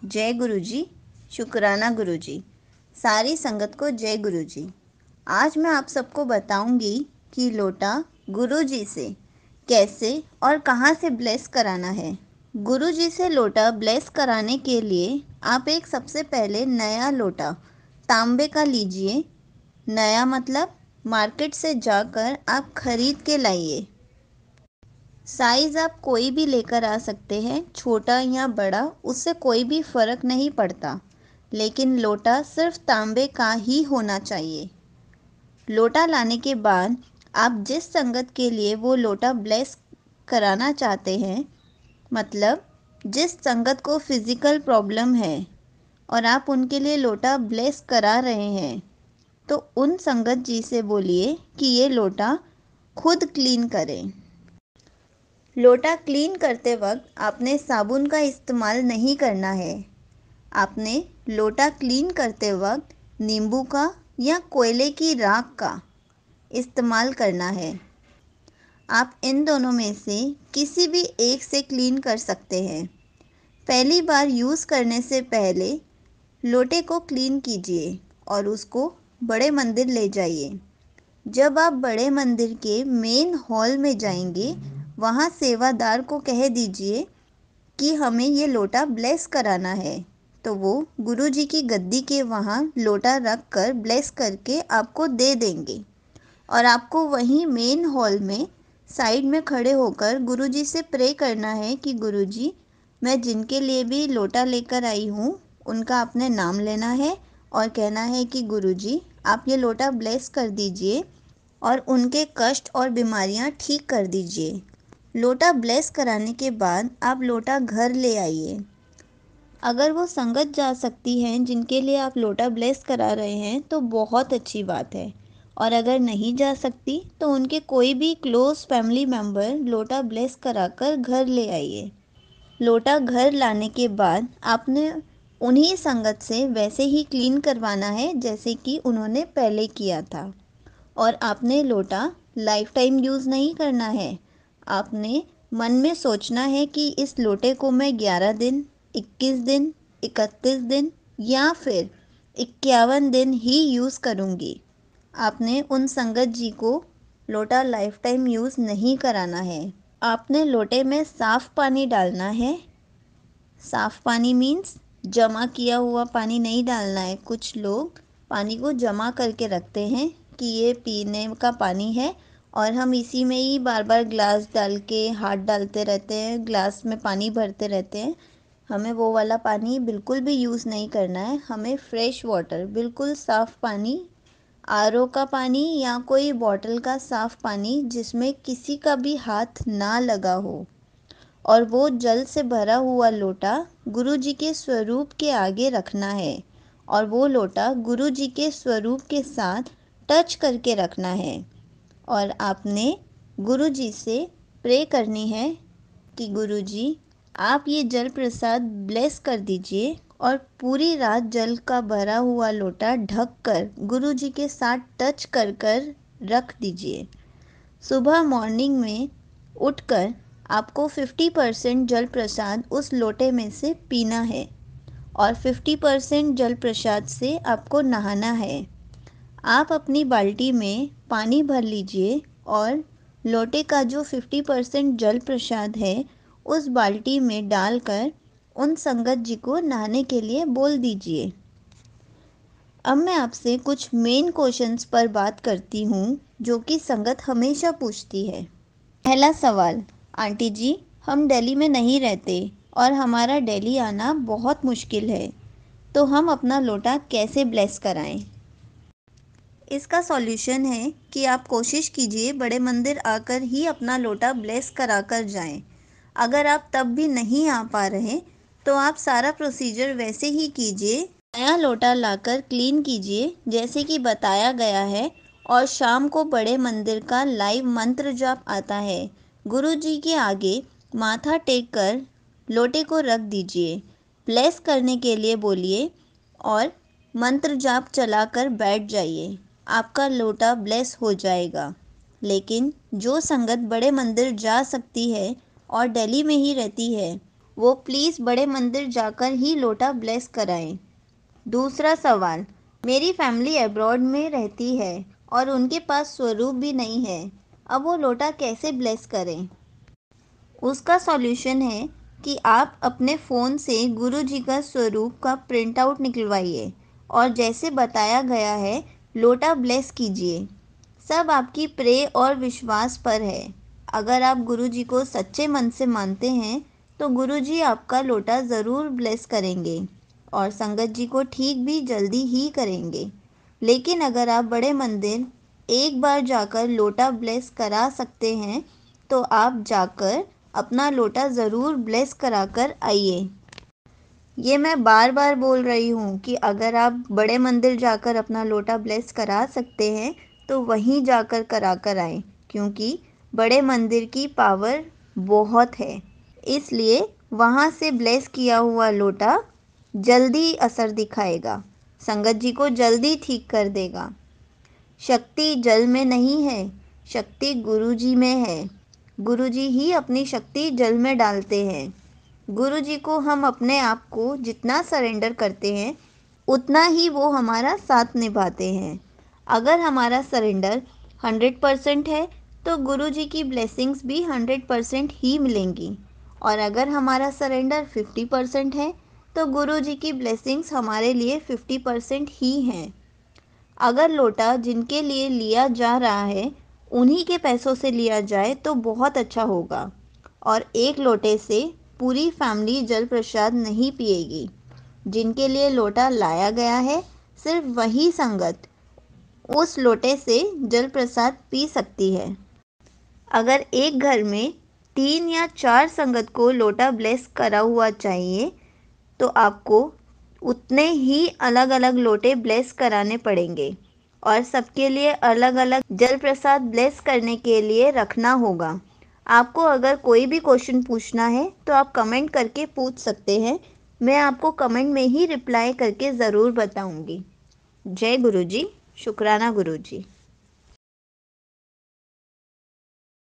जय गुरुजी, शुक्राना गुरुजी। सारी संगत को जय गुरुजी। आज मैं आप सबको बताऊंगी कि लोटा गुरुजी से कैसे और कहां से ब्लेस कराना है। गुरुजी से लोटा ब्लेस कराने के लिए आप एक सबसे पहले नया लोटा तांबे का लीजिए। नया मतलब मार्केट से जाकर आप खरीद के लाइए। साइज़ आप कोई भी लेकर आ सकते हैं, छोटा या बड़ा, उससे कोई भी फ़र्क नहीं पड़ता, लेकिन लोटा सिर्फ तांबे का ही होना चाहिए। लोटा लाने के बाद आप जिस संगत के लिए वो लोटा ब्लेस कराना चाहते हैं, मतलब जिस संगत को फिज़िकल प्रॉब्लम है और आप उनके लिए लोटा ब्लेस करा रहे हैं, तो उन संगत जी से बोलिए कि ये लोटा खुद क्लीन करें। लोटा क्लीन करते वक्त आपने साबुन का इस्तेमाल नहीं करना है। आपने लोटा क्लीन करते वक्त नींबू का या कोयले की राख का इस्तेमाल करना है। आप इन दोनों में से किसी भी एक से क्लीन कर सकते हैं। पहली बार यूज़ करने से पहले लोटे को क्लीन कीजिए और उसको बड़े मंदिर ले जाइए। जब आप बड़े मंदिर के मेन हॉल में जाएंगे, वहाँ सेवादार को कह दीजिए कि हमें ये लोटा ब्लेस कराना है, तो वो गुरुजी की गद्दी के वहाँ लोटा रख कर ब्लेस करके आपको दे देंगे। और आपको वहीं मेन हॉल में साइड में खड़े होकर गुरुजी से प्रे करना है कि गुरुजी, मैं जिनके लिए भी लोटा लेकर आई हूँ उनका आपने नाम लेना है और कहना है कि गुरुजी आप ये लोटा ब्लेस कर दीजिए और उनके कष्ट और बीमारियां ठीक कर दीजिए। लोटा ब्लेस कराने के बाद आप लोटा घर ले आइए। अगर वो संगत जा सकती हैं जिनके लिए आप लोटा ब्लेस करा रहे हैं तो बहुत अच्छी बात है, और अगर नहीं जा सकती तो उनके कोई भी क्लोज़ फैमिली मेम्बर लोटा ब्लेस कराकर घर ले आइए। लोटा घर लाने के बाद आपने उन्हीं संगत से वैसे ही क्लीन करवाना है जैसे कि उन्होंने पहले किया था। और आपने लोटा लाइफ टाइम यूज़ नहीं करना है। आपने मन में सोचना है कि इस लोटे को मैं 11 दिन, 21 दिन, 31 दिन या फिर 51 दिन ही यूज़ करूँगी। आपने उन संगत जी को लोटा लाइफ टाइम यूज़ नहीं कराना है। आपने लोटे में साफ़ पानी डालना है। साफ़ पानी मीन्स जमा किया हुआ पानी नहीं डालना है। कुछ लोग पानी को जमा करके रखते हैं कि ये पीने का पानी है और हम इसी में ही बार बार ग्लास डाल के हाथ डालते रहते हैं, ग्लास में पानी भरते रहते हैं। हमें वो वाला पानी बिल्कुल भी यूज़ नहीं करना है। हमें फ्रेश वाटर, बिल्कुल साफ़ पानी, आरओ का पानी या कोई बॉटल का साफ़ पानी जिसमें किसी का भी हाथ ना लगा हो, और वो जल से भरा हुआ लोटा गुरुजी के स्वरूप के आगे रखना है और वो लोटा गुरुजी के स्वरूप के साथ टच करके रखना है। और आपने गुरुजी से प्रे करनी है कि गुरुजी आप ये जल प्रसाद ब्लेस कर दीजिए, और पूरी रात जल का भरा हुआ लोटा ढक कर गुरुजी के साथ टच कर कर रख दीजिए। सुबह मॉर्निंग में उठकर आपको 50% जल प्रसाद उस लोटे में से पीना है और 50% जल प्रसाद से आपको नहाना है। आप अपनी बाल्टी में पानी भर लीजिए और लोटे का जो 50% जल प्रसाद है उस बाल्टी में डालकर उन संगत जी को नहाने के लिए बोल दीजिए। अब मैं आपसे कुछ मेन क्वेश्चंस पर बात करती हूँ जो कि संगत हमेशा पूछती है। पहला सवाल, आंटी जी हम दिल्ली में नहीं रहते और हमारा दिल्ली आना बहुत मुश्किल है, तो हम अपना लोटा कैसे ब्लेस कराएं? इसका सॉल्यूशन है कि आप कोशिश कीजिए बड़े मंदिर आकर ही अपना लोटा ब्लेस करा कर जाएं। अगर आप तब भी नहीं आ पा रहे तो आप सारा प्रोसीजर वैसे ही कीजिए। नया लोटा लाकर क्लीन कीजिए जैसे कि बताया गया है, और शाम को बड़े मंदिर का लाइव मंत्र जाप आता है। गुरु जी के आगे माथा टेक कर लोटे को रख दीजिए, ब्लेस करने के लिए बोलिए और मंत्र जाप चलाकर बैठ जाइए। आपका लोटा ब्लेस हो जाएगा। लेकिन जो संगत बड़े मंदिर जा सकती है और दिल्ली में ही रहती है, वो प्लीज़ बड़े मंदिर जाकर ही लोटा ब्लेस कराएं। दूसरा सवाल, मेरी फैमिली अब्रॉड में रहती है और उनके पास स्वरूप भी नहीं है, अब वो लोटा कैसे ब्लेस करें? उसका सॉल्यूशन है कि आप अपने फ़ोन से गुरु जी का स्वरूप का प्रिंट आउट निकलवाइए और जैसे बताया गया है लोटा ब्लेस कीजिए। सब आपकी प्रे और विश्वास पर है। अगर आप गुरु जी को सच्चे मन से मानते हैं तो गुरु जी आपका लोटा ज़रूर ब्लेस करेंगे और संगत जी को ठीक भी जल्दी ही करेंगे। लेकिन अगर आप बड़े मंदिर एक बार जाकर लोटा ब्लेस करा सकते हैं तो आप जाकर अपना लोटा ज़रूर ब्लेस कराकर आइए। ये मैं बार बार बोल रही हूँ कि अगर आप बड़े मंदिर जाकर अपना लोटा ब्लेस करा सकते हैं तो वहीं जाकर करा कर आएँ, क्योंकि बड़े मंदिर की पावर बहुत है। इसलिए वहाँ से ब्लेस किया हुआ लोटा जल्दी असर दिखाएगा, संगत जी को जल्दी ठीक कर देगा। शक्ति जल में नहीं है, शक्ति गुरु जी में है। गुरु जी ही अपनी शक्ति जल में डालते हैं। गुरु जी को हम अपने आप को जितना सरेंडर करते हैं उतना ही वो हमारा साथ निभाते हैं। अगर हमारा सरेंडर 100% है तो गुरु जी की ब्लेसिंग्स भी 100% ही मिलेंगी, और अगर हमारा सरेंडर 50% है तो गुरु जी की ब्लेसिंग्स हमारे लिए 50% ही हैं। अगर लोटा जिनके लिए लिया जा रहा है उन्हीं के पैसों से लिया जाए तो बहुत अच्छा होगा, और एक लोटे से पूरी फैमिली जल प्रसाद नहीं पिएगी। जिनके लिए लोटा लाया गया है सिर्फ वही संगत उस लोटे से जल प्रसाद पी सकती है। अगर एक घर में 3 या 4 संगत को लोटा ब्लेस करा हुआ चाहिए तो आपको उतने ही अलग अलग लोटे ब्लेस कराने पड़ेंगे और सबके लिए अलग अलग जल प्रसाद ब्लेस करने के लिए रखना होगा। आपको अगर कोई भी क्वेश्चन पूछना है तो आप कमेंट करके पूछ सकते हैं, मैं आपको कमेंट में ही रिप्लाई करके ज़रूर बताऊंगी। जय गुरु जी। शुक्राना गुरु जी।